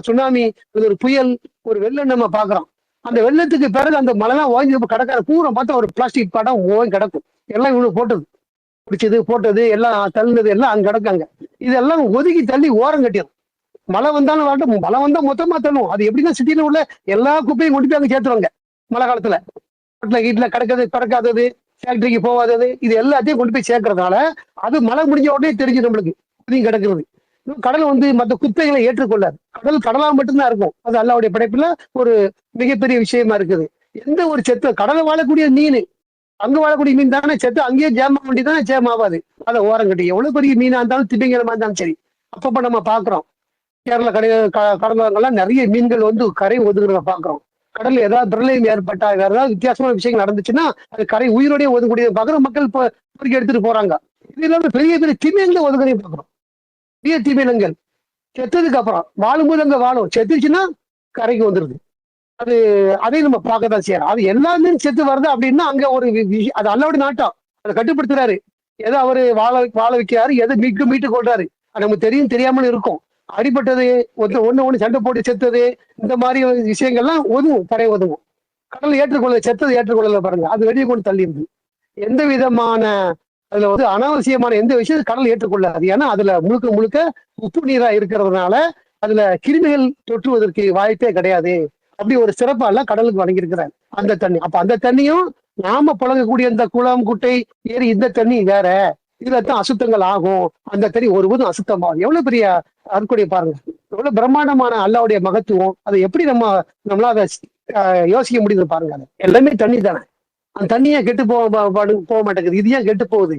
சுனாமி, ஒரு புயல், ஒரு வெள்ளம் நம்ம பாக்குறோம். அந்த வெள்ளத்துக்கு பிறகு அந்த மழைலாம் ஓய்ஞ்சு கடற்கரை பூரா பார்த்தா ஒரு பிளாஸ்டிக் படம் ஓய்ந்து கிடக்கும். எல்லாம் இவ்வளவு போட்டது, பிடிச்சது, போட்டது, எல்லாம் தள்ளுனது எல்லாம் அங்க கிடக்காங்க. இதெல்லாம் ஒதுக்கி தள்ளி ஓரம் கட்டிடும். மழை வந்தாலும் வரட்டும், மழை வந்தா மொத்தமா தள்ளும். அது எப்படின்னா சிட்டியில உள்ள எல்லா குப்பையும் கொண்டு போய் அங்க சேர்த்துருவாங்க. மழை காலத்துல வீட்டுல கிடக்கிறது, பிறக்காதது, ஃபேக்டரிக்கு போகாதது, இது எல்லாத்தையும் கொண்டு போய் சேர்க்கறதுனால அது மழை முடிஞ்ச உடனே தெரிஞ்சு நம்மளுக்கு கிடக்குறது. கடல் மற்ற குப்பைகளை ஏற்றுக்கொள்ளாது. கடல் கடலா மட்டும்தான் இருக்கும். அது அல்லாஹ்வுடைய படைப்புல ஒரு மிகப்பெரிய விஷயமா இருக்குது. எந்த ஒரு செத்து கடலை வாழக்கூடிய மீன், அங்க வாழக்கூடிய மீன் தானே செத்து அங்கேயே ஜேமா வண்டி தானே ஜேமாவாது. அதை ஓரம் கட்டி எவ்வளவு பெரிய மீனா இருந்தாலும் திமிங்கலமா இருந்தாலும் சரி. அப்பப்ப நம்ம பாக்குறோம் கேரள கடலெல்லாம் நிறைய மீன்கள் கரை ஒதுங்குறத பாக்குறோம். கடல்ல ஏதாவது பிரளயம் ஏற்பட்டா, வேற ஏதாவது வித்தியாசமான விஷயங்கள் நடந்துச்சுன்னா அது கரை உயிரோடய ஒதுங்கக்கூடியதை பாக்குறோம். மக்கள் பொறுக்கி எடுத்துட்டு போறாங்க. இது இல்லாம பெரிய பெரிய திமிங்களை ஒதுங்குறதையும் பாக்குறோம். பெரிய திமிலங்கள் செத்ததுக்கு அப்புறம் வாழும்போது அங்க வாழும், செத்துச்சுன்னா கரைக்கு வந்துருது. அது அதையும் நம்ம பார்க்கத்தான் செய்யறோம். அது எல்லாமே செத்து வருது அப்படின்னா அங்க ஒரு அது அல்லாவுடைய நாட்டம். அதை கட்டுப்படுத்துறாரு. எதை அவரு வாழ வைக்கிறாரு, எதை மீட்டு கொள்றாரு. அது நமக்கு தெரியும் தெரியாமலும் இருக்கும். அடிபட்டது, ஒண்ணு சண்டை போட்டு செத்தது, இந்த மாதிரி விஷயங்கள்லாம் ஒதுவும், தடை ஒதுவும். கடல் ஏற்றுக்கொள்ள செத்தது ஏற்றுக்கொள்ளல பாருங்க, அது வெளியே கொண்டு தள்ளிடுது. எந்த விதமான அதுல அனாவசியமான எந்த விஷயம் கடல் ஏற்றுக்கொள்ளாது. ஏன்னா அதுல முழுக்க முழுக்க உப்பு நீரா இருக்கிறதுனால அதுல கிருமிகள் தொற்றுவதற்கு வாய்ப்பே கிடையாது. அப்படி ஒரு சிறப்பால கடலுக்கு வழங்கியிருக்கிறார் அந்த தண்ணி. அப்ப அந்த தண்ணியும் நாம பழகக்கூடிய இந்த குளம், குட்டை, ஏரி இந்த தண்ணி வேற. இதுலதான் அசுத்தங்கள் ஆகும். அந்த தண்ணி ஒருபோதும் அசுத்தமாகும். எவ்வளவு பெரிய அற்கொடை பாருங்க, எவ்வளவு பிரம்மாண்டமான அல்லாவுடைய மகத்துவம். அதை எப்படி நம்மளால அதை யோசிக்க முடியுது பாருங்க. அது எல்லாமே தண்ணி தானே. அந்த தண்ணியே கெட்டு போக மாட்டேங்குது. இது ஏன் கெட்டு போகுது?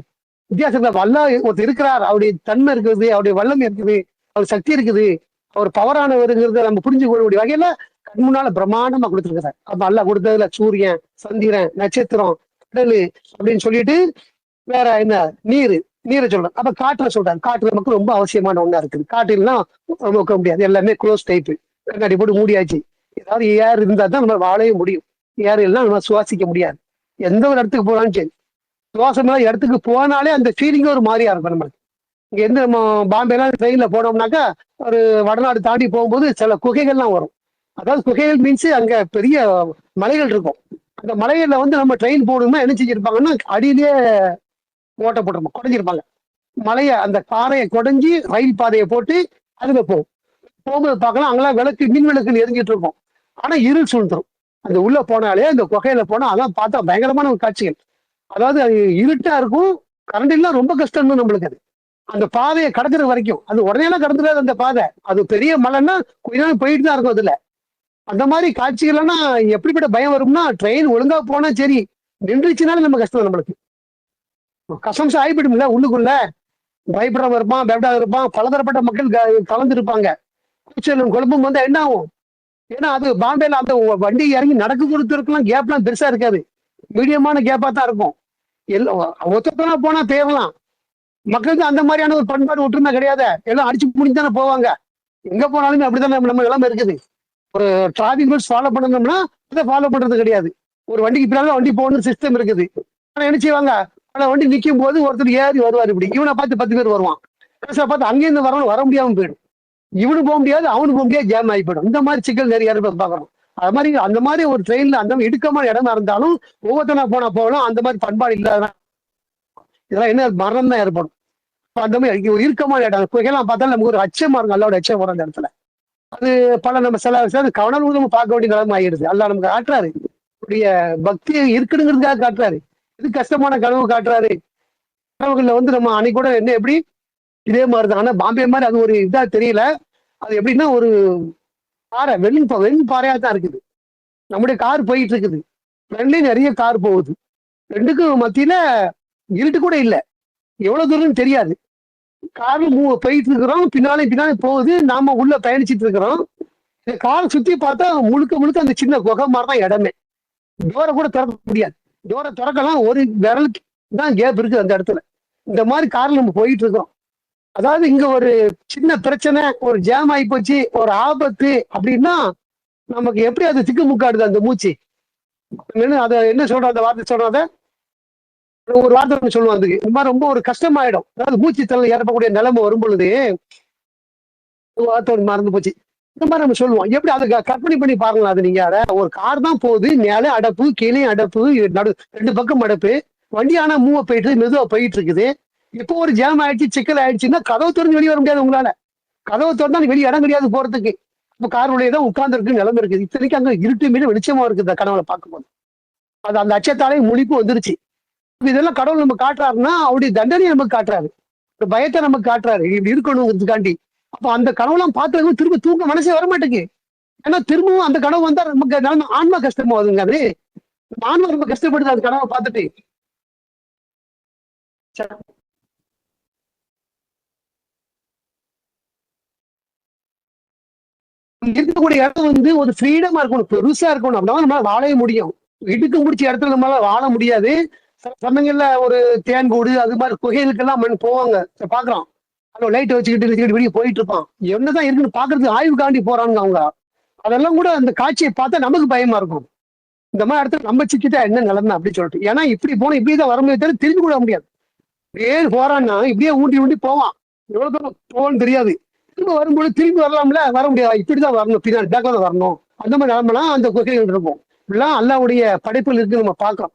வித்தியாசத்துல வல்லா ஒருத்தர் இருக்கிறார், அவருடைய தன்மை இருக்குது, அவருடைய வல்லம் இருக்குது, அவர் சக்தி இருக்குது, அவர் பவரானவருங்கிறத நம்ம புரிஞ்சு கொள்ளக்கூடிய வகையில கண் முன்னால பிரம்மாண்டமா கொடுத்துருக்கிறார். அப்ப அல்லா கொடுத்ததுல சூரியன், சந்திரன், நட்சத்திரம், கடலு அப்படின்னு சொல்லிட்டு வேற என்ன நீரை சொல்றேன். அப்ப காற்றுல சொல்றாரு. காற்று நமக்கு ரொம்ப அவசியமான ஒண்ணா இருக்குது. காற்றுலாம் நோக்க முடியாது, எல்லாமே க்ளோஸ் டைப்பு, கண்ணாடி போட்டு மூடியாச்சு. ஏதாவது ஏர் இருந்தா தான் நம்ம வாழவே முடியும். ஏர் எல்லாம் நம்ம சுவாசிக்க முடியாது. எந்த ஒரு இடத்துக்கு போனாலும் சரி, சுவாசம் இடத்துக்கு போனாலே அந்த ஃபீலிங்கே ஒரு மாதிரியா இருக்கும் நம்மளுக்கு. இங்க இருந்து நம்ம பாம்பேலாம் ட்ரெயின்ல போனோம்னாக்கா ஒரு வடநாடு தாண்டி போகும்போது சில குகைகள்லாம் வரும். அதாவது குகைகள் மீன்ஸ் அங்க பெரிய மலைகள் இருக்கும். அந்த மலைகள்ல நம்ம ட்ரெயின் போகணும்னா என்ன செஞ்சிருப்பாங்கன்னா அடியிலேயே ஓட்ட போட்டிருப்போம், குறைஞ்சிருப்பாங்க. அந்த பாறையை குடைஞ்சி ரயில் பாதையை போட்டு அதுல போகும்போது பார்க்கலாம், அங்கெல்லாம் மின் விளக்கு எரிஞ்சிட்டு இருக்கும். ஆனா இருள் சூழ்ந்துரும். அந்த உள்ள போனாலே அந்த குகையில போனா அதான் பார்த்தா பயங்கரமான ஒரு காட்சிகள். அதாவது அது இருட்டா இருக்கும், கரண்ட் எல்லாம் ரொம்ப கஷ்டம் நம்மளுக்கு. அது அந்த பாதையை கடக்குற வரைக்கும் அது உடனே எல்லாம் கடந்துடாது அந்த பாதை. அது பெரிய மலைன்னா கொஞ்ச நாள் போயிட்டு தான் இருக்கும் அதுல. அந்த மாதிரி காட்சிகள்னா எப்படிப்பட்ட பயம் வரும்னா, ட்ரெயின் ஒழுங்கா போனா சரி, நின்றுச்சுனாலும் நம்ம கஷ்டம். நம்மளுக்கு கசம்சா ஆகிவிடும்ல உள்ளுக்குள்ள. பயப்படாம இருப்பான், பயப்படாத இருப்பான், பலதரப்பட்ட மக்கள் கலந்து இருப்பாங்க. கூச்சலும் குழப்பம் வந்தா என்ன ஆகும்? ஏன்னா அது பாம்பேல அந்த வண்டி இறங்கி நடக்க கொடுத்துருக்கலாம் கேப்லாம் பெருசா இருக்காது, மீடியமான கேப்பா தான் இருக்கும். ஒத்தனா போனா தேவலாம். மக்களுக்கு அந்த மாதிரியான ஒரு பண்பாடு ஒற்றுமை கிடையாது. எல்லாம் அடிச்சு முடிஞ்சு தானே போவாங்க. எங்க போனாலுமே அப்படித்தான் நம்ம நிலைமை இருக்குது. ஒரு டிராபிக் ரூல்ஸ் ஃபாலோ பண்ணணும்னா அதை ஃபாலோ பண்றது கிடையாது. ஒரு வண்டிக்கு பின்னால வண்டி போகணும் சிஸ்டம் இருக்குது. ஆனா என்ன செய்வாங்க, பல வண்டி நிற்கும் போது ஒருத்தர் ஏறி வருவார். இப்படி இவனை பார்த்து 10 பேர் வருவான். பார்த்து அங்கேருந்து வர முடியாம போயிடும். இவனு போக முடியாது, அவனு போக முடியாது, ஜாம் ஆகி போயிடும். இந்த மாதிரி சிக்கல் நிறைய பாக்குறோம். அது மாதிரி அந்த மாதிரி ஒரு ட்ரெயின்ல அந்த இடுக்கமான இடமா இருந்தாலும் ஒவ்வொருத்தனா போகலாம். அந்த மாதிரி பண்பாடு இல்லாத இதெல்லாம் என்ன மரணம் தான் ஏற்படும். அந்த மாதிரி ஒரு இறுக்கமான இடம் குகையெல்லாம் பார்த்தாலும் நமக்கு ஒரு அச்சமா இருக்கும். அல்லாவோட அச்சம் வரும் அந்த இடத்துல. அது பல நம்ம சில கவனம் நம்ம பார்க்க வேண்டிய நிலைமை ஆயிடுது. அல்லா நமக்கு காட்டுறாரு, பக்தி இருக்குதுங்கிறதுக்காக காட்டுறாரு. இது கஷ்டமான கனவு காட்டுறாரு. கனவுகள்ல நம்ம அன்னைக்கு கூட என்ன எப்படி இதே மாதிரிதான். ஆனா பாம்பே மாதிரி அது ஒரு இதா தெரியல. அது எப்படின்னா ஒரு பாறை, வெண் பாறையா தான் இருக்குது. நம்முடைய கார் போயிட்டு இருக்குது, ரெண்டுலயும் நிறைய கார் போகுது. ரெண்டுக்கும் மத்தியில இருட்டு கூட இல்லை, எவ்வளவு தூரம் தெரியாது. கார்ல போயிட்டு இருக்கிறோம், பின்னாலே போகுது, நாம உள்ள பயணிச்சுட்டு இருக்கிறோம். இந்த காரை சுத்தி பார்த்தா முழுக்க அந்த சின்ன குகை மாதிரிதான் இடமே. டோரை கூட திறக்க முடியாது. டோரை திறக்கலாம், ஒரு விரலுக்கு தான் கேப் இருக்கு அந்த இடத்துல. இந்த மாதிரி கார்ல நம்ம போயிட்டு இருக்கிறோம். அதாவது இங்க ஒரு சின்ன பிரச்சனை, ஒரு ஜாம் ஆகி போச்சு, ஒரு ஆபத்து அப்படின்னா நமக்கு எப்படி அது திக்குமுக்காடுது அந்த மூச்சு. அதை என்ன சொல்ற, அந்த வார்த்தை சொல்றத ஒரு வார்த்தை சொல்லுவோம். அதுக்கு இந்த மாதிரி ரொம்ப ஒரு கஷ்டமாயிடும். அதாவது மூச்சு தள்ள ஏற்படக்கூடிய நிலைமை வரும் பொழுது வார்த்தை மறந்து போச்சு. இந்த மாதிரி நம்ம சொல்லுவோம். எப்படி அதை கற்பனை பண்ணி பாருங்களா? அது நீங்க ஒரு கார் தான் போகுது, மேலே அடப்பு, கீழே அடப்பு, ரெண்டு பக்கம் அடப்பு, வண்டி ஆனா போயிட்டு மெதுவா போயிட்டு இருக்குது. இப்போ ஒரு ஜாம் ஆயிடுச்சு, சிக்கல் ஆயிடுச்சுன்னா கதவு திறந்து வெளியே வர முடியாது உங்களால. கதவை திறந்தா வெளியே இடம் கிடையாது போறதுக்கு. இப்போ கார் உள்ளேதான் உட்கார்ந்து இருக்கு நிலைமை இருக்குது. இத்தனைக்கு அங்க இருட்டு மீது வெளிச்சமா இருக்குது கனவுல பார்க்கும்போது. அது அந்த அச்சத்தாலே முழிப்பு வந்துருச்சு. இதெல்லாம் கடவுள் நம்ம காட்டுறாருன்னா அவருடைய தண்டனையை நமக்கு காட்டுறாரு, பயத்தை நமக்கு காட்டுறாரு, இப்படி இருக்கணுங்கிறதுக்காண்டி. அப்ப அந்த கனவுலாம் பார்த்து திரும்ப தூங்க மனசே வர மாட்டேங்குது. ஏன்னா திரும்பவும் அந்த கனவு வந்தா நமக்கு நிலைமை ஆன்மா கஷ்டமாகுதுங்க. அது ஆன்மா ரொம்ப கஷ்டப்படுது அந்த கனவை பார்த்துட்டு. இருக்கக்கூடிய இடம் ஒரு ஃப்ரீடமா இருக்கணும், பெருசா இருக்கணும். அப்படின்னா நம்மளால வாழவே முடியும். இடுக்கு முடிச்ச இடத்துல நம்மளால வாழ முடியாது. சமயங்கள்ல ஒரு தேன்கூடு அது மாதிரி குகைகளுக்கெல்லாம் போவாங்க, பாக்குறோம். லைட் வச்சுக்கிட்டு வெளியே போயிட்டு இருப்பான். என்னதான் இருக்குன்னு பாக்குறதுக்கு ஆய்வுக்காண்டி போறாங்க அவங்க. அதெல்லாம் கூட அந்த காட்சியை பார்த்தா நமக்கு பயமா இருக்கும். இந்த மாதிரி இடத்துல நம்ம சிக்கிட்டா என்ன நிலைமை அப்படின்னு சொல்லிட்டு. ஏன்னா இப்படி போனா இப்படிதான் வர முடியாது, திரும்பி கூட முடியாது. ஏன் போறான்னா இப்படியே ஊண்டி ஊண்டி போவான். எவ்வளவு தூரம் போவான்னு தெரியாது. திரும்ப வரும்போது திரும்பி வரலாம்ல, வர முடியாது. இப்படிதான் வரணும், பின்னாடி பேக்ல வரணும். அந்த மாதிரி நிலைமெல்லாம் அந்த குகைகள் இருக்கும். இப்படிலாம் அல்லாவுடைய படைப்புகள் இருக்கு, நம்ம பார்க்கிறோம்.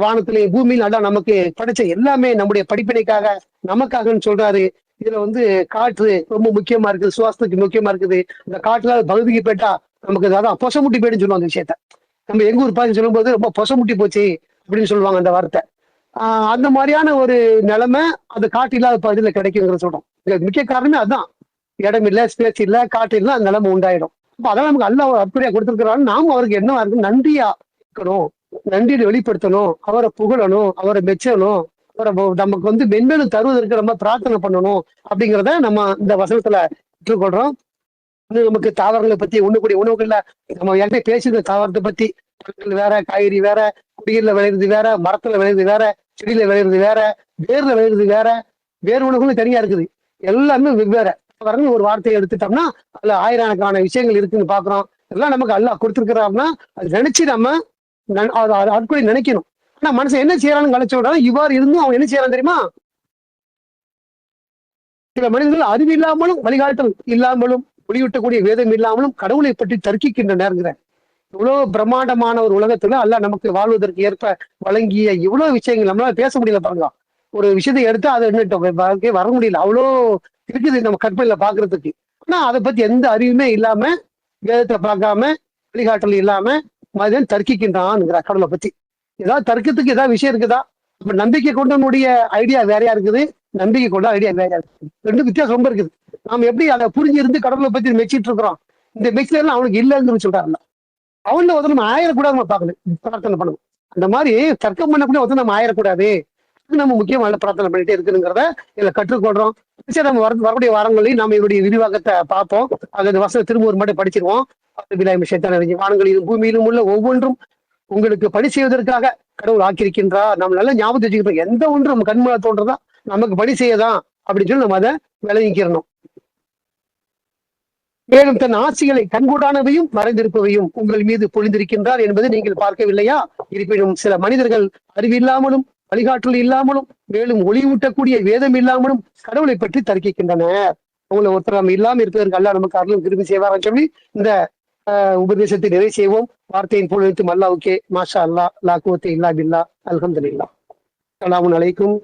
வானத்திலே பூமியில் அல்லா நமக்கு படைச்ச எல்லாமே நம்முடைய படிப்பினைக்காக, நமக்காகன்னு சொல்றாரு. இதுல வந்து காற்று ரொம்ப முக்கியமா இருக்குது, சுவாசத்துக்கு முக்கியமா இருக்குது. இந்த காற்றுல பகுதிக்கு போயிட்டா நமக்கு அதான் பொசமுட்டி போயிடுன்னு சொல்லுவாங்க அந்த விஷயத்த. நம்ம எங்க ஊர் பாதி சொல்லும் போது ரொம்ப பொசமுட்டி போச்சு அப்படின்னு சொல்லுவாங்க அந்த வார்த்தை. அந்த மாதிரியான ஒரு நிலைமை அது காட்டு இல்லாத பகுதியில கிடைக்குங்கிற சொல்றோம். முக்கிய காரணமே அதுதான். இடம் இல்ல, ஸ்பேஸ் இல்ல, காட்டு இல்ல, அந்த நிலைமை உண்டாயிடும். அப்ப அதெல்லாம் நமக்கு அல்ல அப்படியா கொடுத்திருக்கிறாரு. நாம அவருக்கு என்ன இருக்கு, நன்றியா இருக்கணும், நன்றியை வெளிப்படுத்தணும், அவரை புகழணும், அவரை மெச்சணும், அவரை நமக்கு வந்து மென்மேலும் தருவதற்கு நம்ம பிரார்த்தனை பண்ணணும் அப்படிங்கிறத நம்ம இந்த வசனத்துல பெற்றுக்கொள்றோம். நமக்கு தாவரங்களை பத்தி ஒண்ணுக்கூடிய உணவுகள்ல நம்ம என்கிட்ட பேசுற தாவரத்தை பத்தி, பழங்கள் வேற, காய்கறி வேற, குடியில விளையிறது வேற, மரத்துல விளையிறது வேற, செடியில விளையிறது வேற, வேர்ல விளையிறது வேற, வேறு உணவுகளும் தனியா இருக்குது. எல்லாமே வெவ்வேறு. தாவரங்கள் ஒரு வார்த்தையை எடுத்துட்டோம்னா அதுல ஆயிரக்கணக்கான விஷயங்கள் இருக்குன்னு பாக்குறோம். எல்லாம் நமக்கு அல்லாஹ் கொடுத்துருக்கிறாருன்னா அது நினைச்சு நம்ம அற்கொலை நினைக்கணும். ஆனா மனுஷன் என்ன செய்யறான்னு கழிச்சு விடாம இவ்வாறு இருந்தும் அவன் என்ன செய்யறான் தெரியுமா? சில மனிதர்கள் அறிவு இல்லாமலும் வழிகாட்டல் இல்லாமலும் ஒளியூட்டக்கூடிய வேதம் இல்லாமலும் கடவுளை பற்றி தர்க்கிக்கின்றனர். இவ்வளவு பிரம்மாண்டமான ஒரு உலகத்துல அல்ல நமக்கு வாழ்வதற்கு ஏற்ப வழங்கிய இவ்வளவு விஷயங்கள் நம்மளால பேச முடியல பாருங்க. ஒரு விஷயத்தை எடுத்து அதை வாழ்க்கையே வர முடியல. அவ்வளோ இருக்குது நம்ம கற்பனையில பாக்குறதுக்கு. ஆனா அதை பத்தி எந்த அறிவுமே இல்லாம, வேதத்தை பார்க்காம, வழிகாட்டல் இல்லாம மனிதன் தர்க்கிக்கின்றான்ங்கிற கடவுளை பத்தி. ஏதாவது தர்க்கத்துக்கு ஏதாவது விஷயம் இருக்குதா? இப்ப நம்பிக்கை கொண்டவனுடைய ஐடியா வேறையா இருக்குது, நம்பிக்கை கொண்ட ஐடியா வேறையா இருக்குது. ரெண்டு வித்தியாசம் ரொம்ப இருக்குது. நாம எப்படி அதை புரிஞ்சு இருந்து கடவுளை பத்தி மெச்சிட்டு இருக்கிறோம். இந்த மெச்சில எல்லாம் அவனுக்கு இல்லைன்னு சொல்றாருல்ல, அவன்ல வந்து நம்ம ஆயிரக்கூடாது, நம்ம பார்க்கணும், பிரார்த்தனை பண்ணணும். அந்த மாதிரி தர்க்கம் பண்ணக்கூடிய வந்து நம்ம ஆயிரக்கூடாது, நம்ம முக்கியமான பிரார்த்தனை பண்ணிட்டே இருக்குங்கிறத இதுல கற்றுக்கொள்றோம். சரி, நம்ம வரக்கூடிய வாரங்களையும் நம்ம இதனுடைய விரிவாக்கத்தை பார்ப்போம். அந்த வசனம் திரும்ப ஒரு மட்டும் படிச்சிருவோம். வானங்களிலும் பூமியிலும் உள்ள ஒவ்வொன்றும் உங்களுக்கு பணி செய்வதற்காக கடவுள் ஆக்கியிருக்கின்றார். நம்ம நல்லா ஞாபகத்தை வச்சுக்கிறோம். எந்த ஒன்றும் நம்ம கண்மூலா தோன்றதா நமக்கு பணி செய்யதான் அப்படின்னு சொல்லி நம்ம அதை விளங்கிக்கிறணும். மேலும் தன் ஆட்சிகளை கண்கூடானவையும் மறைந்திருப்பவையும் உங்கள் மீது பொழிந்திருக்கின்றார் என்பதை நீங்கள் பார்க்கவில்லையா? இருப்பினும் சில மனிதர்கள் அறிவில்லாமலும் வழிகாட்டல் இல்லாமலும் மேலும் ஒளியூட்டக்கூடிய வேதம் இல்லாமலும் கடவுளை பற்றி தர்க்கிக்கின்றனர். உங்களை ஒருத்தர் நம்ம இல்லாம இருப்பதற்கு அல்லாஹ் நமக்கு அருளும் கிருபை செய்வார்னு சொல்லி இந்த உபதேசத்தை நிறைவு செய்வோம். வார்த்தையின் பொழுது அல்லாஹ்வுக்கே மாஷா அல்லாஹ், லா குவத்த இல்லா பில்லா, அல்ஹம்துலில்லாஹ். அஸ்ஸலாமு அலைக்கும்.